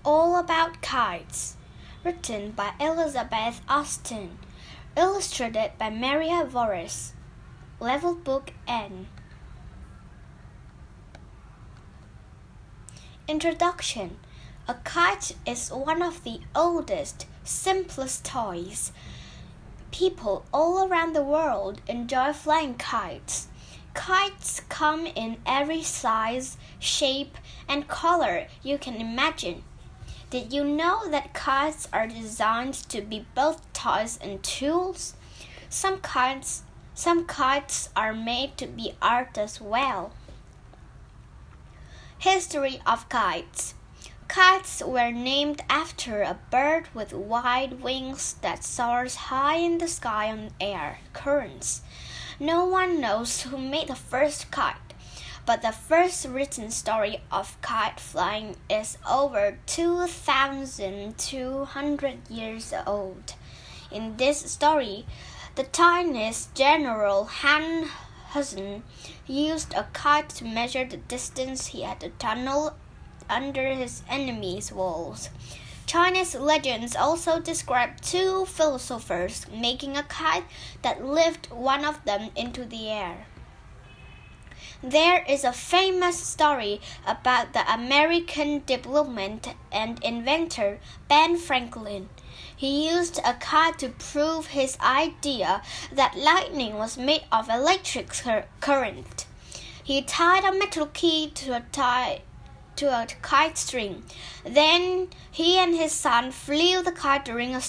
All About Kites, written by Elizabeth Austin, illustrated by Maria Voris. Level Book N. Introduction. A kite is one of the oldest, simplest toys. People all around the world enjoy flying kites. Kites come in every size, shape, and color you can imagine. Did you know that kites are designed to be both toys and tools? Some kites are made to be art as well. History of kites. Kites were named after a bird with wide wings that soars high in the sky on air currents. No one knows who made the first kite, but the first written story of kite flying is over 2,200 years old. In this story, the Chinese general Han Huzhen used a kite to measure the distance he had to tunnel under his enemy's walls. Chinese legends also describe two philosophers making a kite that lifted one of them into the air. There is a famous story about the American diplomat and inventor Ben Franklin. He used a kite to prove his idea that lightning was made of electric current. He tied a metal key to a kite string. Then he and his son flew the kite during a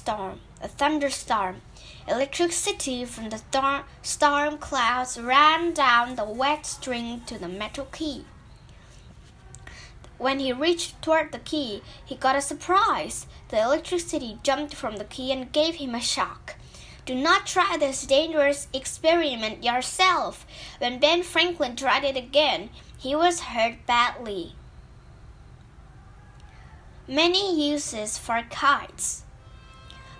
thunderstorm. Electricity from the storm clouds ran down the wet string to the metal key. When he reached toward the key, he got a surprise. The electricity jumped from the key and gave him a shock. Do not try this dangerous experiment yourself. When Ben Franklin tried it again, he was hurt badly. Many uses for kites.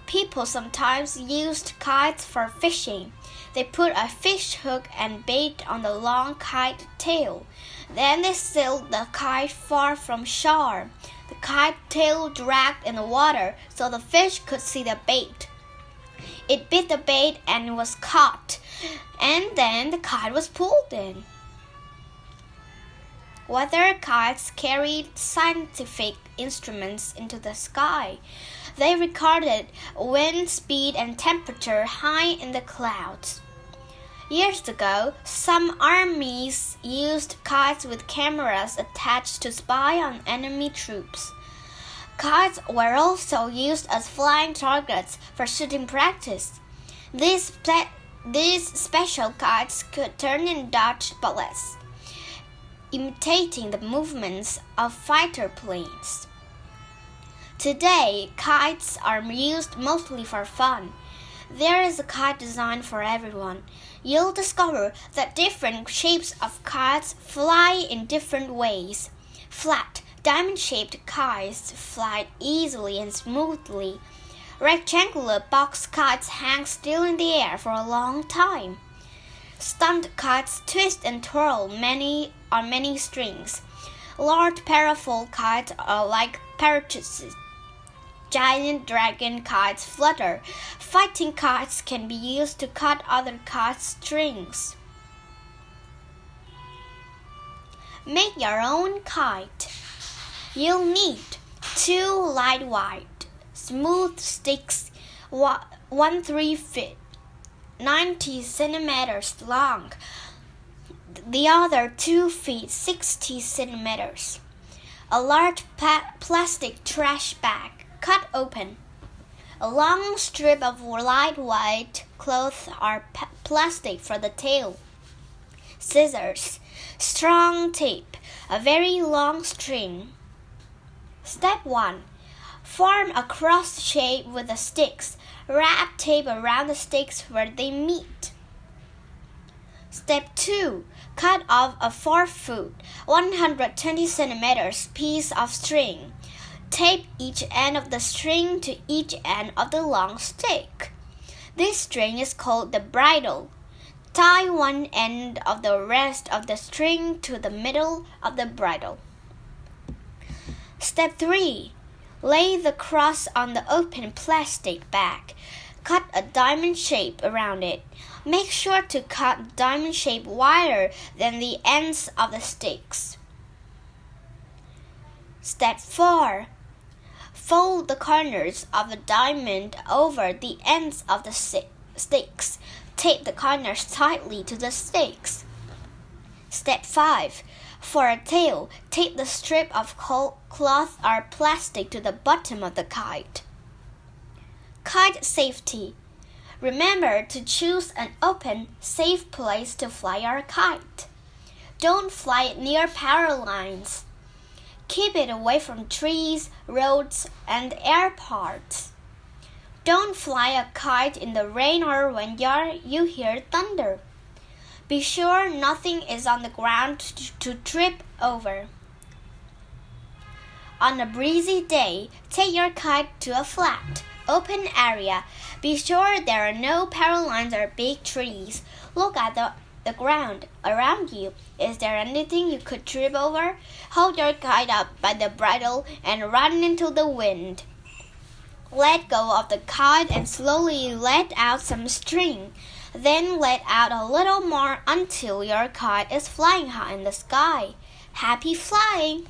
People sometimes used kites for fishing. They put a fish hook and bait on the long kite tail. Then they sailed the kite far from shore. The kite tail dragged in the water so the fish could see the bait. It bit the bait and was caught, and then the kite was pulled in. Weather kites carried scientific instruments into the sky. They recorded wind speed and temperature high in the clouds. Years ago, some armies used kites with cameras attached to spy on enemy troops. Kites were also used as flying targets for shooting practice. These special kites could turn and dodge bullets, imitating the movements of fighter planes. Today, kites are used mostly for fun. There is a kite designed for everyone. You'll discover that different shapes of kites fly in different ways. Flat, diamond-shaped kites fly easily and smoothly. Rectangular box kites hang still in the air for a long time. Stunt kites twist and twirl on many strings. Large powerful kites are like parachutes. Giant dragon kites flutter. Fighting kites can be used to cut other kites' strings. Make your own kite. You'll need 2 lightweight, smooth sticks, 1 feet, 90 centimeters long. The other 2 feet, 60 centimeters. A large plastic trash bag. Cut open. A long strip of lightweight cloth or plastic for the tail. Scissors. Strong tape. A very long string. Step 1. Form a cross shape with the sticks. Wrap tape around the sticks where they meet. Step 2. Cut off a 4 foot, 120 centimeters piece of string. Tape each end of the string to each end of the long stick. This string is called the bridle. Tie one end of the rest of the string to the middle of the bridle. Step 3. Lay the cross on the open plastic bag. Cut a diamond shape around it. Make sure to cut the diamond shape wider than the ends of the sticks. Step 4. Fold the corners of the diamond over the ends of the sticks. Tape the corners tightly to the sticks. Step 5. For a tail, tape the strip of cloth or plastic to the bottom of the kite. Kite safety. Remember to choose an open, safe place to fly your kite. Don't fly it near power lines. Keep it away from trees, roads, and airports. Don't fly a kite in the rain or when you hear thunder. Be sure nothing is on the ground to trip over. On a breezy day, take your kite to a flat, open area. Be sure there are no power lines or big trees. Look at the ground around you. Is there anything you could trip over? Hold your kite up by the bridle and run into the wind. Let go of the kite and slowly let out some string. Then let out a little more until your kite is flying high in the sky. Happy flying!